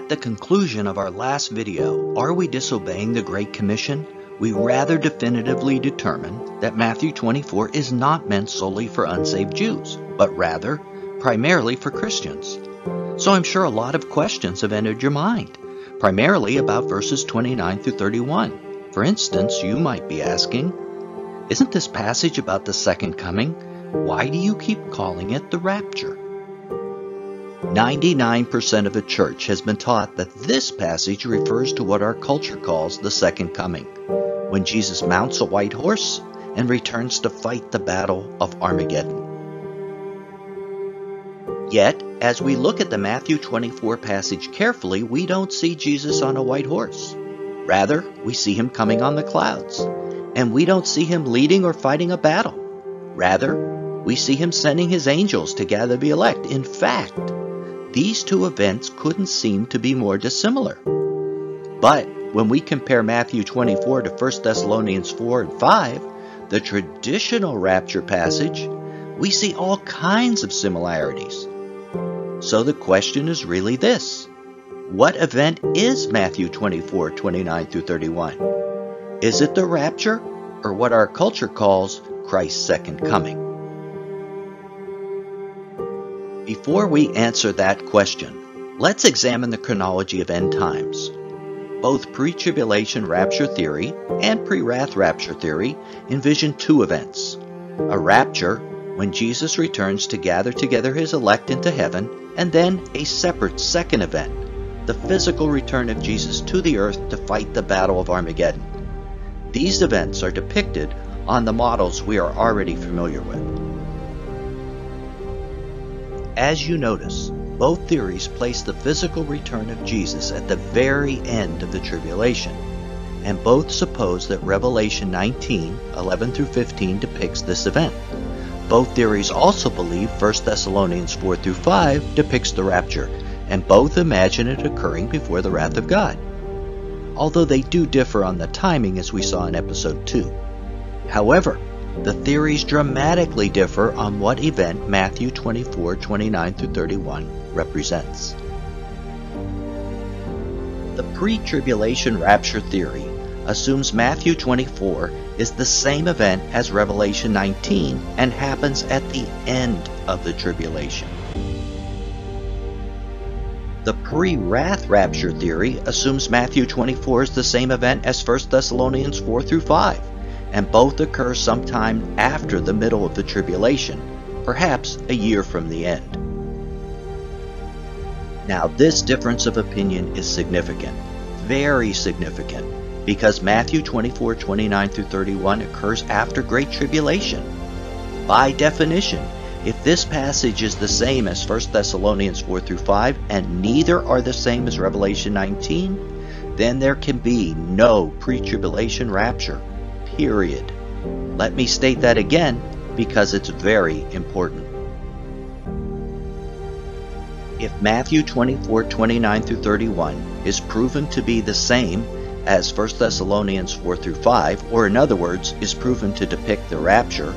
At the conclusion of our last video, Are We Disobeying the Great Commission?, we rather definitively determined that Matthew 24 is not meant solely for unsaved Jews, but rather primarily for Christians. So I'm sure a lot of questions have entered your mind, primarily about verses 29 through 31. For instance, you might be asking, isn't this passage about the second coming? Why do you keep calling it the rapture? 99% of the church has been taught that this passage refers to what our culture calls the second coming, when Jesus mounts a white horse and returns to fight the battle of Armageddon. Yet, as we look at the Matthew 24 passage carefully, we don't see Jesus on a white horse. Rather, we see him coming on the clouds, and we don't see him leading or fighting a battle. Rather, we see him sending his angels to gather the elect. In fact, these two events couldn't seem to be more dissimilar. But when we compare Matthew 24 to 1 Thessalonians 4 and 5, the traditional rapture passage, we see all kinds of similarities. So the question is really this: what event is Matthew 24, 29 through 31? Is it the rapture, or what our culture calls Christ's second coming? Before we answer that question, let's examine the chronology of end times. Both pre-tribulation rapture theory and pre-wrath rapture theory envision two events: a rapture, when Jesus returns to gather together his elect into heaven, and then a separate second event, the physical return of Jesus to the earth to fight the battle of Armageddon. These events are depicted on the models we are already familiar with. As you notice, both theories place the physical return of Jesus at the very end of the tribulation, and both suppose that Revelation 19, 11 through 15 depicts this event. Both theories also believe 1 Thessalonians 4 through 5 depicts the rapture, and both imagine it occurring before the wrath of God, although they do differ on the timing as we saw in episode 2. However, the theories dramatically differ on what event Matthew 24, 29 through 31 represents. The pre-tribulation rapture theory assumes Matthew 24 is the same event as Revelation 19 and happens at the end of the tribulation. The pre-wrath rapture theory assumes Matthew 24 is the same event as 1 Thessalonians 4 through 5, and both occur sometime after the middle of the tribulation, perhaps a year from the end. Now, this difference of opinion is significant, very significant, because Matthew 24, 29 through 31 occurs after Great Tribulation. By definition, if this passage is the same as 1 Thessalonians 4 through 5, and neither are the same as Revelation 19, then there can be no pre-tribulation rapture. Period. Let me state that again because it's very important. If Matthew 24, 29 through 31 is proven to be the same as 1 Thessalonians 4 through 5, or in other words, is proven to depict the rapture,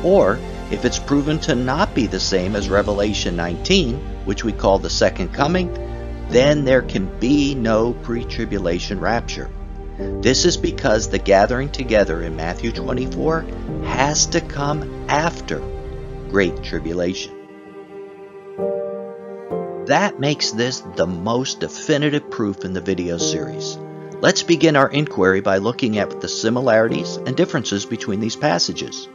or if it's proven to not be the same as Revelation 19, which we call the second coming, then there can be no pre-tribulation rapture. This is because the gathering together in Matthew 24 has to come after Great Tribulation. That makes this the most definitive proof in the video series. Let's begin our inquiry by looking at the similarities and differences between these passages: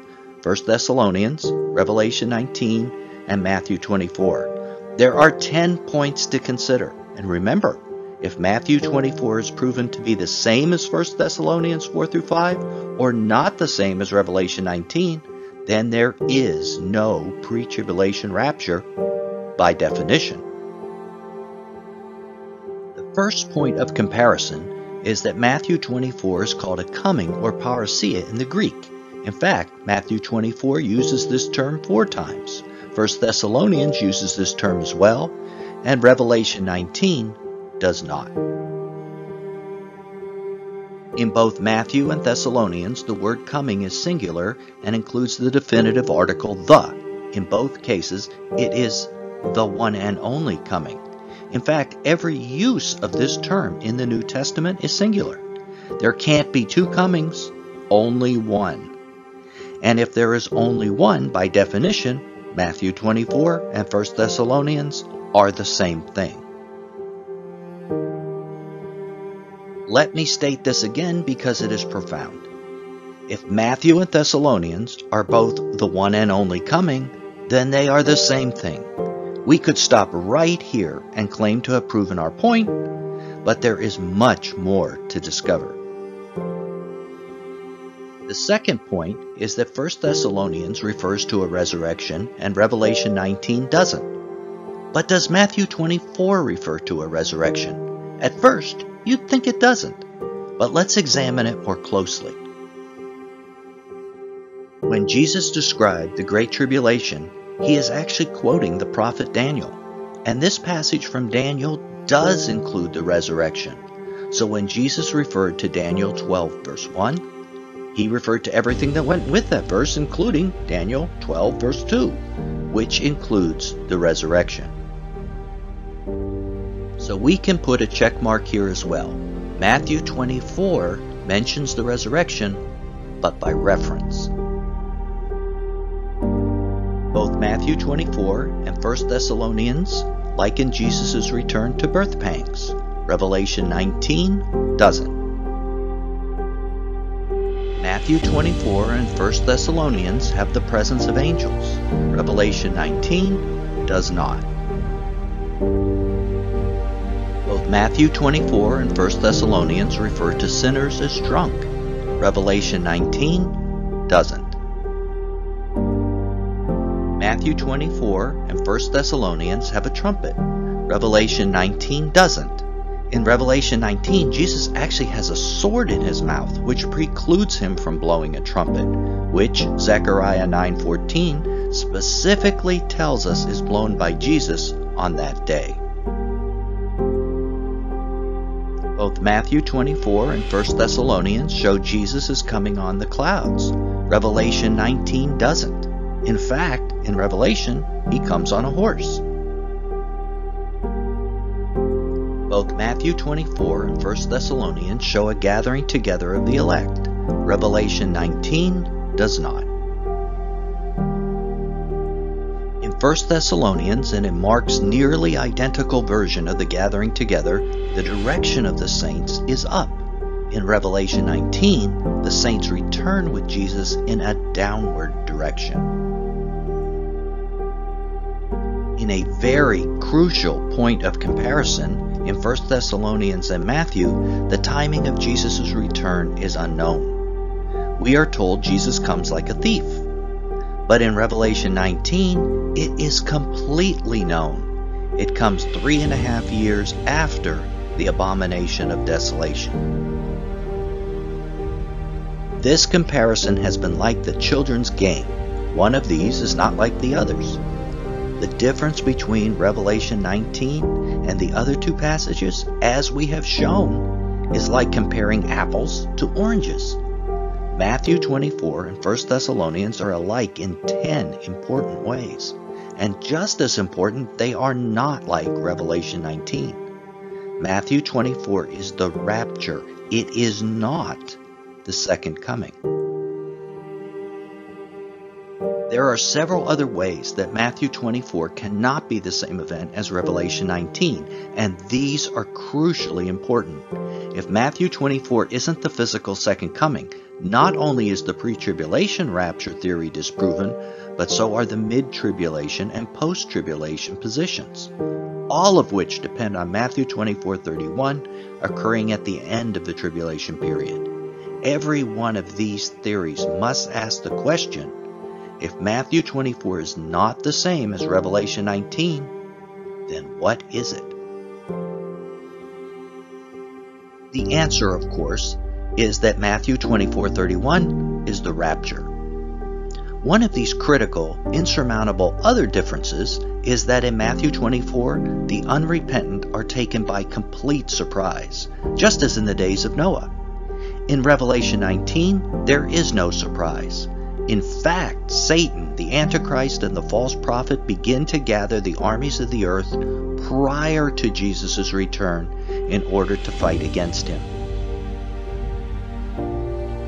1 Thessalonians, Revelation 19, and Matthew 24. There are 10 points to consider, and remember, if Matthew 24 is proven to be the same as 1 Thessalonians 4 through 5, or not the same as Revelation 19, then there is no pre-tribulation rapture by definition. The first point of comparison is that Matthew 24 is called a coming or parousia in the Greek. In fact, Matthew 24 uses this term 4 times. 1 Thessalonians uses this term as well, and Revelation 19 does not. In both Matthew and Thessalonians, the word coming is singular and includes the definitive article the. In both cases, it is the one and only coming. In fact, every use of this term in the New Testament is singular. There can't be two comings, only one. And if there is only one, by definition, Matthew 24 and 1 Thessalonians are the same thing. Let me state this again because it is profound. If Matthew and Thessalonians are both the one and only coming, then they are the same thing. We could stop right here and claim to have proven our point, but there is much more to discover. The second point is that 1 Thessalonians refers to a resurrection and Revelation 19 doesn't. But does Matthew 24 refer to a resurrection? At first, you'd think it doesn't, but let's examine it more closely. When Jesus described the Great Tribulation, he is actually quoting the prophet Daniel, and this passage from Daniel does include the resurrection. So when Jesus referred to Daniel 12 verse 1, he referred to everything that went with that verse, including Daniel 12 verse 2, which includes the resurrection. So we can put a check mark here as well. Matthew 24 mentions the resurrection, but by reference. Both Matthew 24 and 1 Thessalonians liken Jesus' return to birth pangs. Revelation 19 doesn't. Matthew 24 and 1 Thessalonians have the presence of angels. Revelation 19 does not. Both Matthew 24 and 1 Thessalonians refer to sinners as drunk. Revelation 19 doesn't. Matthew 24 and 1 Thessalonians have a trumpet. Revelation 19 doesn't. In Revelation 19, Jesus actually has a sword in his mouth, which precludes him from blowing a trumpet, which Zechariah 9:14 specifically tells us is blown by Jesus on that day. Both Matthew 24 and 1 Thessalonians show Jesus is coming on the clouds. Revelation 19 doesn't. In fact, in Revelation, he comes on a horse. Both Matthew 24 and 1 Thessalonians show a gathering together of the elect. Revelation 19 does not. In 1 Thessalonians and in Mark's nearly identical version of the gathering together, the direction of the saints is up. In Revelation 19, the saints return with Jesus in a downward direction. In a very crucial point of comparison, in 1 Thessalonians and Matthew, the timing of Jesus' return is unknown. We are told Jesus comes like a thief. But in Revelation 19, it is completely known. It comes 3.5 years after the abomination of desolation. This comparison has been like the children's game. One of these is not like the others. The difference between Revelation 19 and the other two passages, as we have shown, is like comparing apples to oranges. Matthew 24 and 1 Thessalonians are alike in 10 important ways. And just as important, they are not like Revelation 19. Matthew 24 is the rapture. It is not the second coming. There are several other ways that Matthew 24 cannot be the same event as Revelation 19, and these are crucially important. If Matthew 24 isn't the physical second coming, not only is the pre-tribulation rapture theory disproven, but so are the mid-tribulation and post-tribulation positions, all of which depend on Matthew 24:31 occurring at the end of the tribulation period. Every one of these theories must ask the question, if Matthew 24 is not the same as Revelation 19, then what is it? The answer, of course, is that Matthew 24:31 is the rapture. One of these critical, insurmountable other differences is that in Matthew 24, the unrepentant are taken by complete surprise, just as in the days of Noah. In Revelation 19, there is no surprise. In fact, Satan, the Antichrist, and the false prophet begin to gather the armies of the earth prior to Jesus' return in order to fight against him.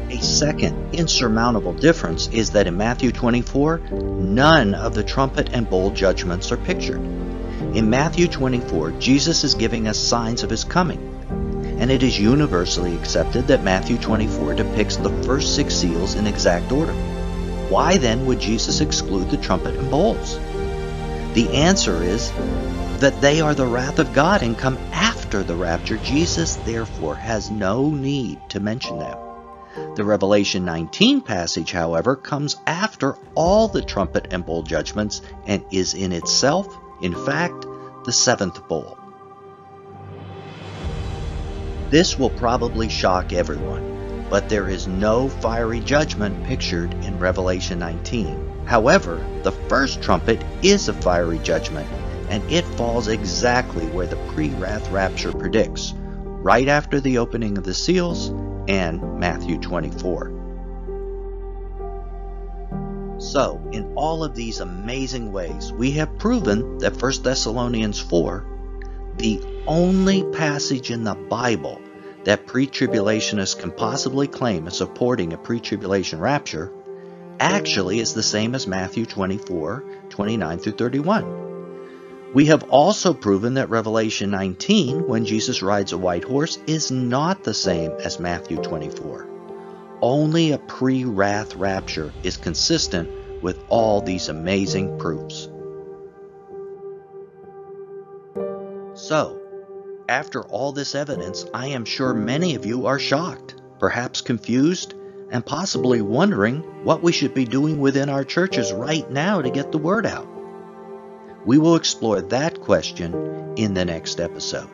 A second insurmountable difference is that in Matthew 24, none of the trumpet and bowl judgments are pictured. In Matthew 24, Jesus is giving us signs of his coming, and it is universally accepted that Matthew 24 depicts the first 6 seals in exact order. Why then would Jesus exclude the trumpet and bowls? The answer is that they are the wrath of God and come after the rapture. Jesus therefore has no need to mention them. The Revelation 19 passage, however, comes after all the trumpet and bowl judgments and is in itself, in fact, the 7th bowl. This will probably shock everyone, but there is no fiery judgment pictured in Revelation 19. However, the first trumpet is a fiery judgment, and it falls exactly where the pre-wrath rapture predicts, right after the opening of the seals and Matthew 24. So, in all of these amazing ways, we have proven that 1 Thessalonians 4, the only passage in the Bible that pre-tribulationists can possibly claim as supporting a pre-tribulation rapture, actually is the same as Matthew 24, 29 through 31. We have also proven that Revelation 19, when Jesus rides a white horse, is not the same as Matthew 24. Only a pre-wrath rapture is consistent with all these amazing proofs. So, after all this evidence, I am sure many of you are shocked, perhaps confused, and possibly wondering what we should be doing within our churches right now to get the word out. We will explore that question in the next episode.